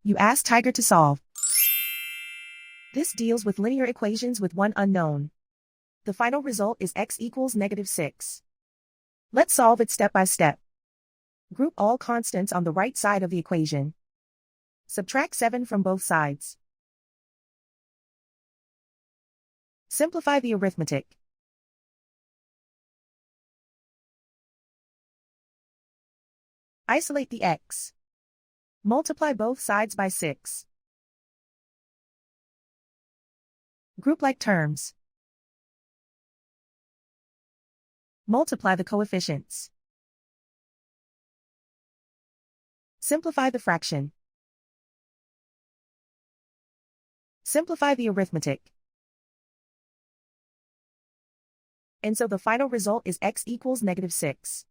You ask Tiger to solve. This deals with linear equations with one unknown. The final result is x equals -6. Let's solve it step by step. Group all constants on the right side of the equation. Subtract 7 from both sides. Simplify the arithmetic. Isolate the x. Multiply both sides by 6. Group like terms. Multiply the coefficients. Simplify the fraction. Simplify the arithmetic. And so the final result is x equals -6.